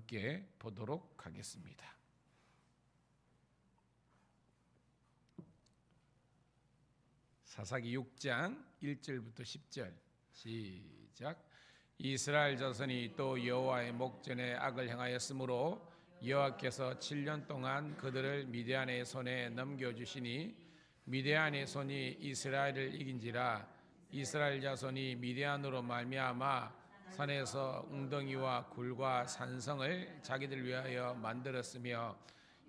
함께 보도록 하겠습니다. 사사기 6장 1절부터 10절 시작. 이스라엘 자손이 또 여호와의 목전에 악을 행하였으므로 여호와께서 7년 동안 그들을 미디안의 손에 넘겨주시니 미디안의 손이 이스라엘을 이긴지라. 이스라엘 자손이 미디안으로 말미암아 산에서 웅덩이와 굴과 산성을 자기들 위하여 만들었으며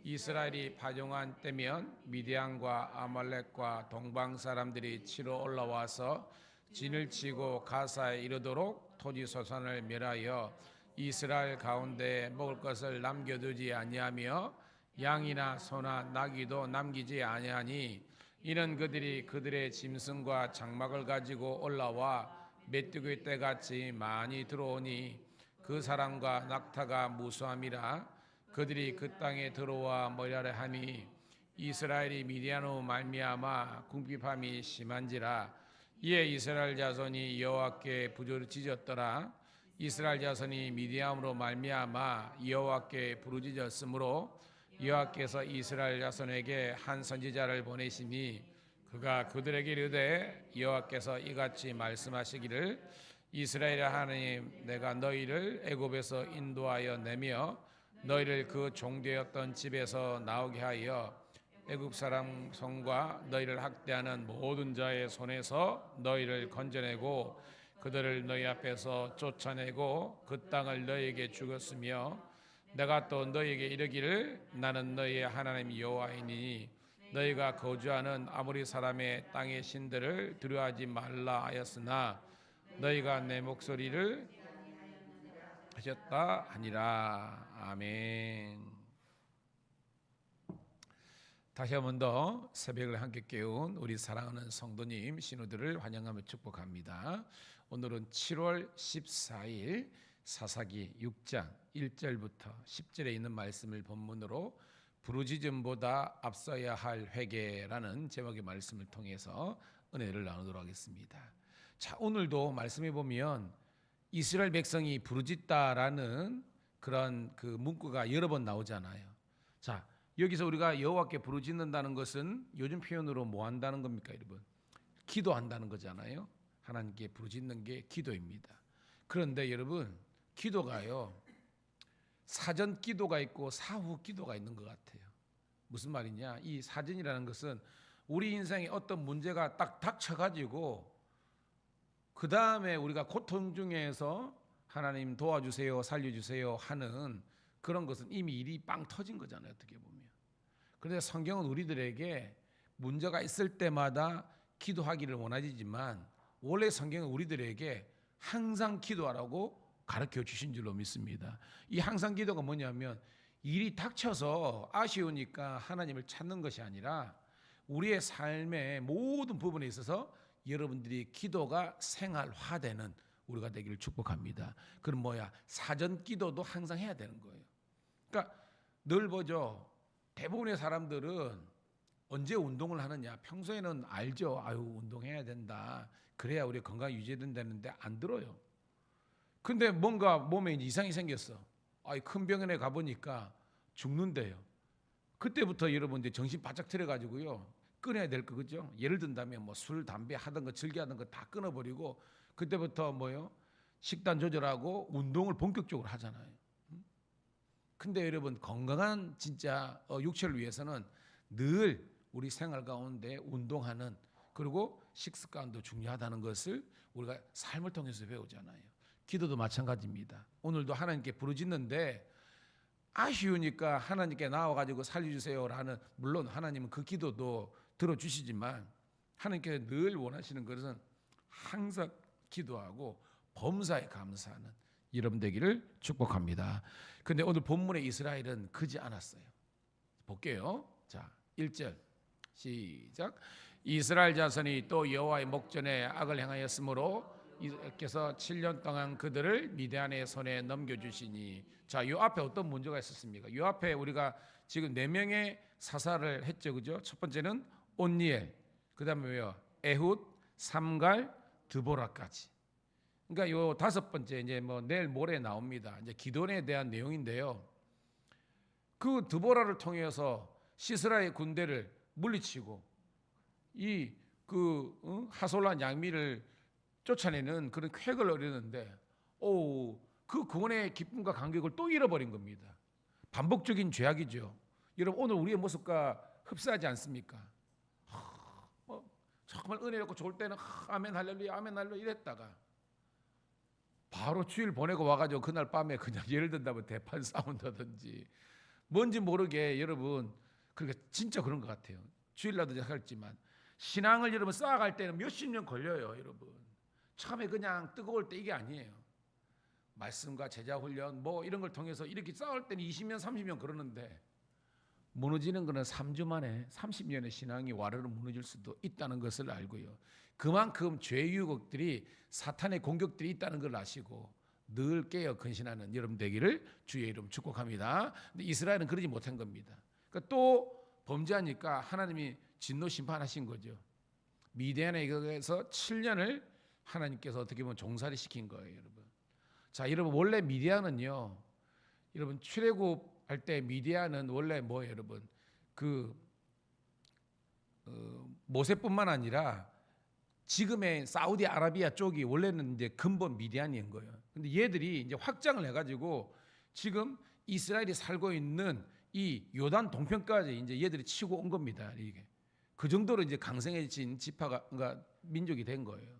이스라엘이 파종한 때면 미디안과 아말렉과 동방 사람들이 치러 올라와서 진을 치고 가사에 이르도록 토지 소산을 멸하여 이스라엘 가운데 먹을 것을 남겨두지 아니하며 양이나 소나 나귀도 남기지 아니하니 이는 그들이 그들의 짐승과 장막을 가지고 올라와 메뚜기 떼같이 많이 들어오니 그 사람과 낙타가 무수함이라. 그들이 그 땅에 들어와 머리하려 하니 이스라엘이 미디안으로 말미암아 궁핍함이 심한지라. 이에 이스라엘 자손이 여호와께 부르짖었더라. 이스라엘 자손이 미디안으로 말미암아 여호와께 부르짖었으므로 여호와께서 이스라엘 자손에게 한 선지자를 보내시니 그가 그들에게 이르되 여호와께서 이같이 말씀하시기를 이스라엘의 하나님 내가 너희를 애굽에서 인도하여 내며 너희를 그 종되었던 집에서 나오게 하여 애굽 사람 손과 너희를 학대하는 모든 자의 손에서 너희를 건져내고 그들을 너희 앞에서 쫓아내고 그 땅을 너희에게 주었으며 내가 또 너희에게 이르기를 나는 너희의 하나님 여호와이니 너희가 거주하는 아모리 사람의 땅의 신들을 두려워하지 말라 하였으나 너희가 내 목소리를 하셨다 하니라. 아멘. 다시 한 번 더 새벽을 함께 깨운 우리 사랑하는 성도님 신우들을 환영하며 축복합니다. 오늘은 7월 14일 사사기 6장 1절부터 10절에 있는 말씀을 본문으로 부르짖음보다 앞서야 할 회개라는 제목의 말씀을 통해서 은혜를 나누도록 하겠습니다. 자, 오늘도 말씀해 보면 이스라엘 백성이 부르짖다라는 그런 그 문구가 여러 번 나오잖아요. 자, 여기서 우리가 여호와께 부르짖는다는 것은 요즘 표현으로 뭐 한다는 겁니까, 여러분? 기도한다는 거잖아요. 하나님께 부르짖는 게 기도입니다. 그런데 여러분, 기도가요, 사전 기도가 있고 사후 기도가 있는 것 같아요. 무슨 말이냐? 이 사전이라는 것은 우리 인생에 어떤 문제가 딱 닥쳐가지고 그 다음에 우리가 고통 중에서 하나님 도와주세요, 살려주세요 하는 그런 것은 이미 일이 빵 터진 거잖아요, 어떻게 보면. 그런데 성경은 우리들에게 문제가 있을 때마다 기도하기를 원하지만 원래 성경은 우리들에게 항상 기도하라고 가르쳐 주신 줄로 믿습니다. 이 항상 기도가 뭐냐면 일이 닥쳐서 아쉬우니까 하나님을 찾는 것이 아니라 우리의 삶의 모든 부분에 있어서 여러분들이 기도가 생활화되는 우리가 되기를 축복합니다. 그럼 뭐야? 사전 기도도 항상 해야 되는 거예요. 그러니까 늘 보죠. 대부분의 사람들은 언제 운동을 하느냐? 평소에는 알죠. 아유, 운동해야 된다. 그래야 우리 건강 유지된다는데 안 들어요. 근데 뭔가 몸에 이상이 생겼어. 큰 병원에 가보니까 죽는데요. 그때부터 여러분들 정신 바짝 틀어가지고요. 끊어야 될 거, 그죠? 예를 든다면 뭐 술, 담배 하던 거, 즐겨하던 거 다 끊어버리고 그때부터 뭐요? 식단 조절하고 운동을 본격적으로 하잖아요. 근데 여러분 건강한 진짜 육체를 위해서는 늘 우리 생활 가운데 운동하는 그리고 식습관도 중요하다는 것을 우리가 삶을 통해서 배우잖아요. 기도도 마찬가지입니다. 오늘도 하나님께 부르짖는데 아쉬우니까 하나님께 나와가지고 살려주세요라는, 물론 하나님은 그 기도도 들어주시지만 하나님께서 늘 원하시는 것은 항상 기도하고 범사에 감사하는 여러분 되기를 축복합니다. 근데 오늘 본문의 이스라엘은 그지 않았어요. 볼게요. 자, 1절 시작. 이스라엘 자손이 또 여호와의 목전에 악을 행하였으므로 이께서 7년 동안 그들을 미디안의 손에 넘겨주시니. 자, 요 앞에 어떤 문제가 있었습니까? 요 앞에 우리가 지금 4명의 사사를 했죠, 그죠? 첫 번째는 온니엘, 그 다음에 왜요? 에훗, 삼갈, 드보라까지. 그러니까 요 다섯 번째 이제 뭐 내일 모레 나옵니다. 이제 기도원에 대한 내용인데요. 그 드보라를 통해서 시스라의 군대를 물리치고 하솔란 양미를 쫓아내는 그런 쾌거를 얻었는데, 그 구원의 기쁨과 감격을 또 잃어버린 겁니다. 반복적인 죄악이죠. 여러분, 오늘 우리의 모습과 흡사하지 않습니까? 정말 은혜 받고 좋을 때는 아멘 할렐루야 아멘 할렐루야 이랬다가 바로 주일 보내고 와가지고 그날 밤에 그냥 예를 든다면 대판 싸운다든지 뭔지 모르게, 여러분, 그러니까 진짜 그런 것 같아요. 주일날도 생각했지만 신앙을 여러분 쌓아갈 때는 몇십 년 걸려요. 여러분, 처음에 그냥 뜨거울 때 이게 아니에요. 말씀과 제자 훈련 뭐 이런 걸 통해서 이렇게 쌓을 때는 20년 30년 그러는데, 무너지는 것은 3주 만에 30년의 신앙이 와르르 무너질 수도 있다는 것을 알고요. 그만큼 죄의 유혹들이, 사탄의 공격들이 있다는 걸 아시고 늘 깨어 근신하는 여러분 되기를 주의 이름 축복합니다. 근데 이스라엘은 그러지 못한 겁니다. 그러니까 또 범죄하니까 하나님이 진노 심판하신 거죠. 미디안에게서 7년을 하나님께서 어떻게 보면 종살이 시킨 거예요, 여러분. 자, 여러분, 원래 미디안은요, 여러분 출애굽 할 때 미디안은 원래 뭐예요, 여러분? 모세뿐만 아니라 지금의 사우디아라비아 쪽이 원래는 이제 근본 미디안인 거예요. 근데 얘들이 이제 확장을 해가지고 지금 이스라엘이 살고 있는 이 요단 동편까지 이제 얘들이 치고 온 겁니다. 이게 그 정도로 이제 강성해진 지파가, 그러니까 민족이 된 거예요.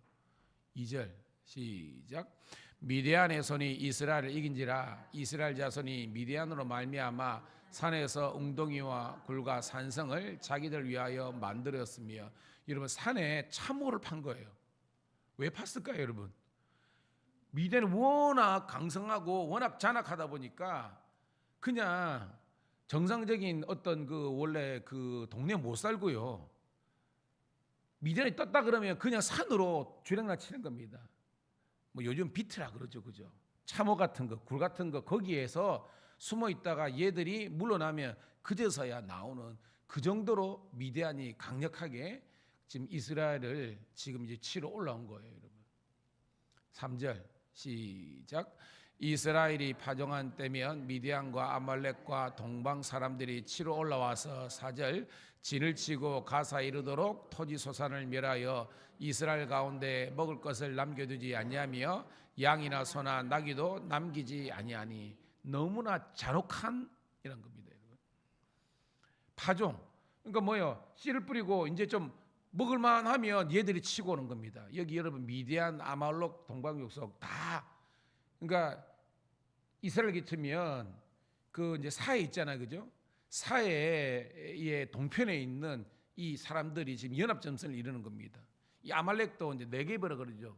2절 시작. 미디안의 손이 이스라엘을 이긴지라. 이스라엘 자손이 미디안으로 말미암아 산에서 웅덩이와 굴과 산성을 자기들 위하여 만들었으며. 여러분, 산에 참호를 판 거예요. 왜 팠을까요, 여러분? 미디안은 워낙 강성하고 워낙 잔악하다 보니까 그냥 정상적인 어떤 원래 동네 못 살고요. 미디안이 떴다 그러면 그냥 산으로 주랭나 치는 겁니다. 뭐 요즘 비트라 그러죠, 그죠? 참호 같은 거, 굴 같은 거 거기에서 숨어 있다가 얘들이 물러나면 그제서야 나오는, 그 정도로 미디안이 강력하게 지금 이스라엘을 지금 이제 치러 올라온 거예요, 여러분. 3절 시작. 이스라엘이 파종한 때면 미디안과 아말렉과 동방 사람들이 치러 올라와서 4절 진을 치고 가사 이르도록 토지 소산을 멸하여 이스라엘 가운데 먹을 것을 남겨두지 아니하며 양이나 소나 나귀도 남기지 아니하니. 너무나 잔혹한 이런 겁니다, 여러분. 파종, 그러니까 뭐요? 씨를 뿌리고 이제 좀 먹을만 하면 얘들이 치고 오는 겁니다. 여기 여러분 미디안, 아말렉, 동방 육속 다, 그러니까 이스라엘 기치면 이제 사해 있잖아요, 그죠? 사해의 동편에 있는 이 사람들이 지금 연합전선을 이루는 겁니다. 이 아말렉도 이제 네게버라 그러죠.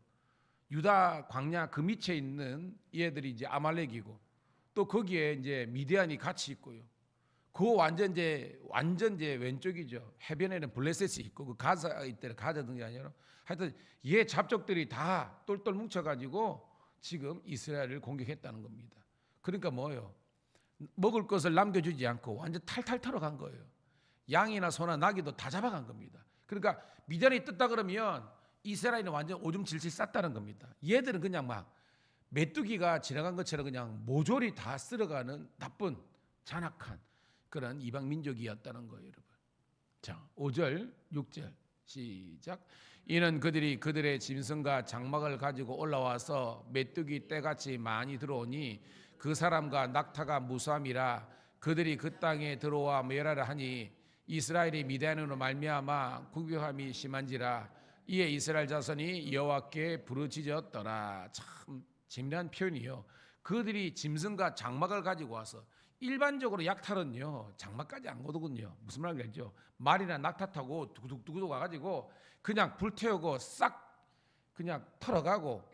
유다 광야 그 밑에 있는 얘들이 이제 아말렉이고, 또 거기에 이제 미디안이 같이 있고요. 완전 이제 왼쪽이죠. 해변에는 블레셋이 있고, 가사 이때 가자 등이 아니라 하여튼 얘 잡족들이 다 똘똘 뭉쳐가지고 지금 이스라엘을 공격했다는 겁니다. 그러니까 뭐예요? 먹을 것을 남겨주지 않고 완전 탈탈 털어간 거예요. 양이나 소나 나귀도 다 잡아간 겁니다. 그러니까 미디안이 떴다 그러면 이스라엘은 완전 오줌 질질 쌌다는 겁니다. 얘들은 그냥 막 메뚜기가 지나간 것처럼 그냥 모조리 다 쓸어가는 나쁜 잔악한 그런 이방 민족이었다는 거예요, 여러분. 자, 5절, 6절 시작. 이는 그들이 그들의 짐승과 장막을 가지고 올라와서 메뚜기 떼같이 많이 들어오니 그 사람과 낙타가 무수함이라. 그들이 그 땅에 들어와 멸하라 하니 이스라엘이 미디안으로 말미암아 궁핍함이 심한지라. 이에 이스라엘 자손이 여호와께 부르짖었더라. 참 재미난 표현이요. 그들이 짐승과 장막을 가지고 와서, 일반적으로 약탈은요 장막까지 안 오더군요. 무슨 말인지 알죠? 말이나 낙타 타고 두구두구 가가지고 그냥 불태우고 싹 그냥 털어가고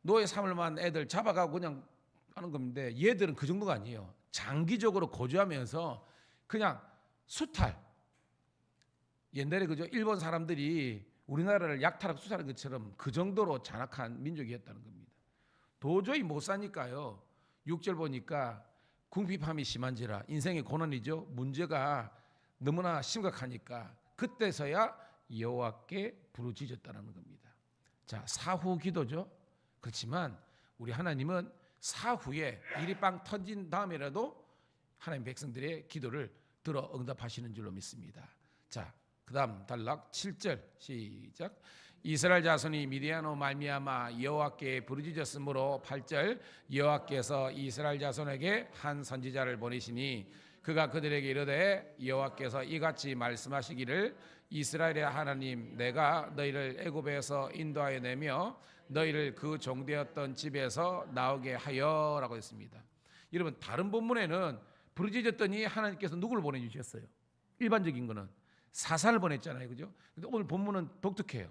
노예 삼을만 애들 잡아가고 그냥 하는 건데, 얘들은 그 정도가 아니에요. 장기적으로 거주하면서 그냥 수탈. 옛날에 그죠? 일본 사람들이 우리나라를 약탈하고 수탈한 것처럼 그 정도로 잔악한 민족이었다는 겁니다. 도저히 못 사니까요. 6절 보니까 궁핍함이 심한지라. 인생의 고난이죠. 문제가 너무나 심각하니까 그때서야 여호와께 부르짖었다는 겁니다. 자, 사후 기도죠. 그렇지만 우리 하나님은 사후에 일이 빵 터진 다음에라도 하나님 백성들의 기도를 들어 응답하시는 줄로 믿습니다. 자, 그다음 단락 7절 시작. 이스라엘 자손이 미디안으로 말미암아 여호와께 부르짖었으므로 8절 여호와께서 이스라엘 자손에게 한 선지자를 보내시니 그가 그들에게 이르되 여호와께서 이같이 말씀하시기를 이스라엘의 하나님 내가 너희를 애굽에서 인도하여 내며 너희를 그 종되었던 집에서 나오게 하여라고 했습니다. 여러분 다른 본문에는 부르짖었더니 하나님께서 누구를 보내주셨어요? 일반적인 거는 사사를 보냈잖아요, 그죠? 근데 오늘 본문은 독특해요.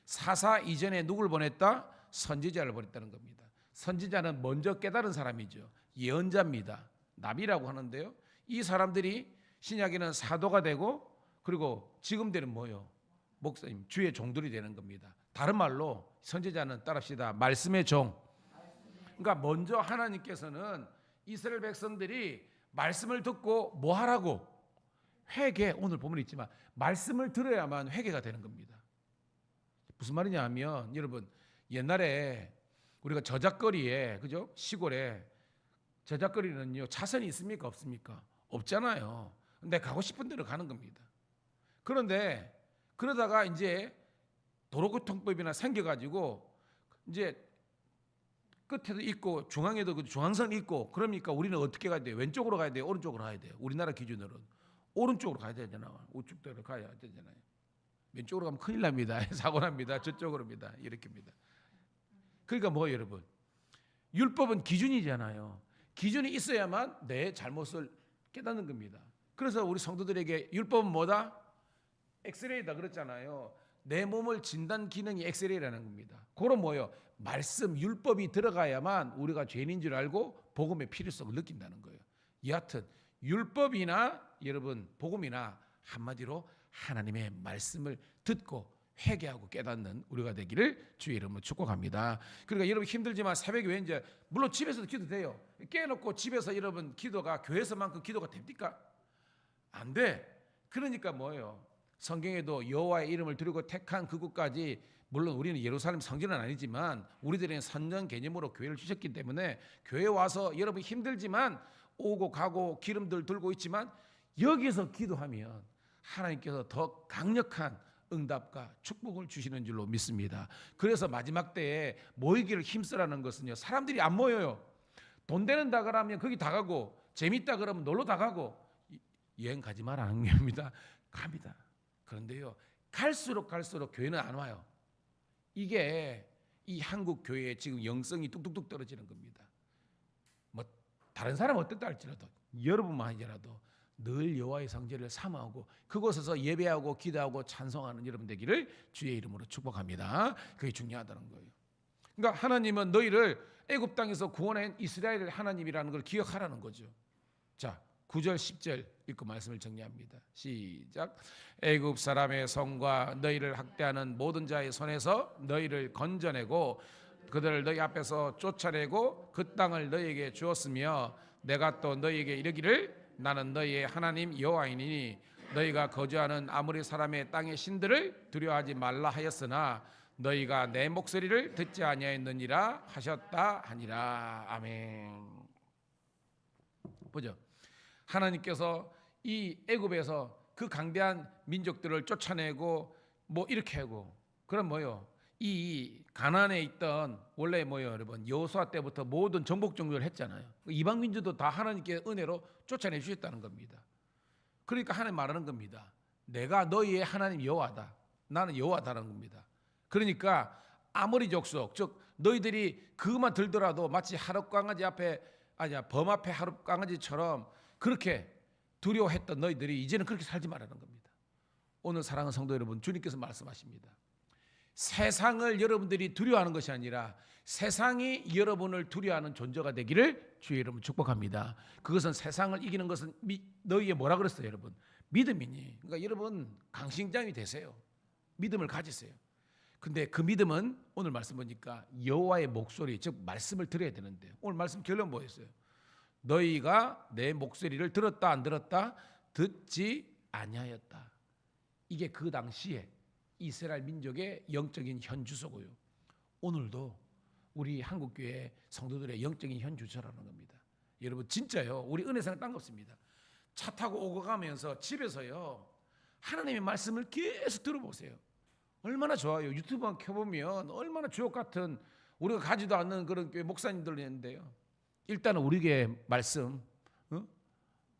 사사 이전에 누구를 보냈다? 선지자를 보냈다는 겁니다. 선지자는 먼저 깨달은 사람이죠. 예언자입니다. 나비라고 하는데요. 이 사람들이 신약에는 사도가 되고 그리고 지금 되는 뭐요? 목사님, 주의 종들이 되는 겁니다. 다른 말로 선지자는 따릅시다. 말씀의 종. 그러니까 먼저 하나님께서는 이스라엘 백성들이 말씀을 듣고 뭐 하라고? 회개. 오늘 본문에 있지만 말씀을 들어야만 회개가 되는 겁니다. 무슨 말이냐 하면 여러분 옛날에 우리가 저작거리에 그죠? 시골에 저작거리는요 차선이 있습니까? 없습니까? 없잖아요. 근데 가고 싶은 데로 가는 겁니다. 그런데 그러다가 이제 도로교통법이나 생겨가지고 이제 끝에도 있고 중앙에도 그 중앙선이 있고 그러니까 우리는 어떻게 가야 돼요? 왼쪽으로 가야 돼요? 오른쪽으로 가야 돼요? 우리나라 기준으로는 오른쪽으로 가야 되잖아요. 우측대로 가야 되잖아요. 왼쪽으로 가면 큰일 납니다. 사고 납니다. 저쪽으로입니다. 이렇게입니다. 그러니까 뭐 여러분 율법은 기준이잖아요. 기준이 있어야만 내 잘못을 깨닫는 겁니다. 그래서 우리 성도들에게 율법은 뭐다? 엑스레이다 그랬잖아요. 내 몸을 진단 기능이 엑스레이라는 겁니다. 그럼 뭐예요? 말씀 율법이 들어가야만 우리가 죄인인 줄 알고 복음의 필요성을 느낀다는 거예요. 여하튼 율법이나 여러분 복음이나 한마디로 하나님의 말씀을 듣고 회개하고 깨닫는 우리가 되기를 주의 이름으로 축복합니다. 그러니까 여러분 힘들지만 새벽에 왜 이제 물론 집에서도 기도 돼요. 깨놓고 집에서 여러분 기도가 교회에서만큼 기도가 됩니까? 안 돼. 그러니까 뭐예요? 성경에도 여호와의 이름을 드리고 택한 그곳까지 물론 우리는 예루살렘 성전은 아니지만 우리들은 선전 개념으로 교회를 주셨기 때문에 교회 와서 여러분 힘들지만 오고 가고 기름들 들고 있지만 여기서 기도하면 하나님께서 더 강력한 응답과 축복을 주시는 줄로 믿습니다. 그래서 마지막 때에 모이기를 힘쓰라는 것은요. 사람들이 안 모여요. 돈 되는다 그러면 거기 다 가고 재밌다 그러면 놀러 다 가고 여행 가지 말라는 겁니다. 갑니다. 그런데요. 갈수록 교회는 안 와요. 이게 이 한국 교회의 지금 영성이 뚝뚝뚝 떨어지는 겁니다. 뭐 다른 사람 어떻다 할지라도 여러분만 하더라도 늘 여호와의 성전을 사모하고 그곳에서 예배하고 기도하고 찬송하는 여러분 되기를 주의 이름으로 축복합니다. 그게 중요하다는 거예요. 그러니까 하나님은 너희를 애굽 땅에서 구원한 이스라엘 하나님이라는 걸 기억하라는 거죠. 자, 9절 10절 읽고 말씀을 정리합니다. 시작. 애굽 사람의 성과 너희를 학대하는 모든 자의 손에서 너희를 건져내고 그들을 너희 앞에서 쫓아내고 그 땅을 너희에게 주었으며 내가 또 너희에게 이르기를 나는 너희의 하나님 여호와이니 너희가 거주하는 아무리 사람의 땅의 신들을 두려워하지 말라 하였으나 너희가 내 목소리를 듣지 아니하였느니라 하셨다 하니라. 아멘. 보죠. 하나님께서 이 애굽에서 그 강대한 민족들을 쫓아내고 뭐 이렇게 하고 그럼 뭐요? 이 가나안에 있던 원래 뭐요 여러분 여호수아 때부터 모든 정복 종교를 했잖아요. 이방 민족도 다 하나님께 은혜로 쫓아내 주셨다는 겁니다. 그러니까 하나님 말하는 겁니다. 내가 너희의 하나님 여호와다. 나는 여호와다라는 겁니다. 그러니까 아무리 족속 즉 너희들이 그것만 들더라도 마치 하룻강아지 앞에 아니야 범 앞에 하룻강아지처럼 그렇게 두려워했던 너희들이 이제는 그렇게 살지 말라는 겁니다. 오늘 사랑하는 성도 여러분 주님께서 말씀하십니다. 세상을 여러분들이 두려워하는 것이 아니라 세상이 여러분을 두려워하는 존재가 되기를 주의 이름으로 축복합니다. 그것은 세상을 이기는 것은 너희의 뭐라 그랬어요 여러분? 믿음이니. 그러니까 여러분 강심장이 되세요. 믿음을 가지세요. 근데 그 믿음은 오늘 말씀 보니까 여호와의 목소리 즉 말씀을 들어야 되는데 오늘 말씀 결론 뭐였어요? 너희가 내 목소리를 들었다 안 들었다? 듣지 아니하였다. 이게 그 당시에 이스라엘 민족의 영적인 현주소고요. 오늘도 우리 한국교회 성도들의 영적인 현주소라는 겁니다. 여러분 진짜요. 우리 은혜사는 딴 거 없습니다. 차 타고 오고 가면서 집에서요 하나님의 말씀을 계속 들어보세요. 얼마나 좋아요. 유튜브만 켜보면 얼마나 주옥 같은 우리가 가지도 않는 그런 교회 목사님들 있는데요. 일단은 우리 교회 말씀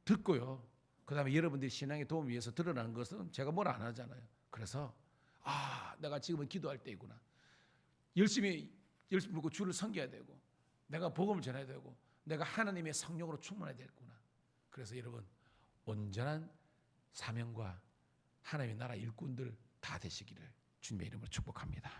듣고요. 그 다음에 여러분들이 신앙에 도움을 위해서 드러나는 것은 제가 뭘 안 하잖아요. 그래서 내가 지금은 기도할 때이구나. 열심히 묻고 주를 섬겨야 되고 내가 복음을 전해야 되고 내가 하나님의 성령으로 충만해야 되겠구나. 그래서 여러분 온전한 사명과 하나님의 나라 일꾼들 다 되시기를 주님의 이름으로 축복합니다.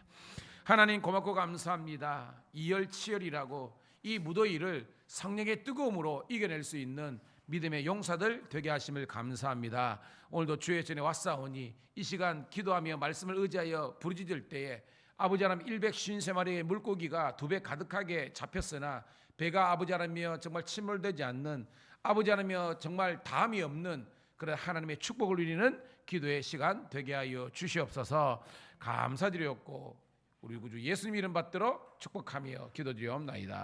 하나님 고맙고 감사합니다. 이열치열이라고 이 무더위를 성령의 뜨거움으로 이겨낼 수 있는 믿음의 용사들 되게 하심을 감사합니다. 오늘도 주의 전에 왔사오니 이 시간 기도하며 말씀을 의지하여 부르짖을 때에 아버지 하나님 153마리의 물고기가 2배 가득하게 잡혔으나 배가 아버지 하나님이여 정말 침몰되지 않는 아버지 하나님이여 정말 다함이 없는 그런 하나님의 축복을 누리는 기도의 시간 되게 하여 주시옵소서. 감사드렸고 우리 구주 예수님 이름 받들어 축복하며 기도드리옵나이다.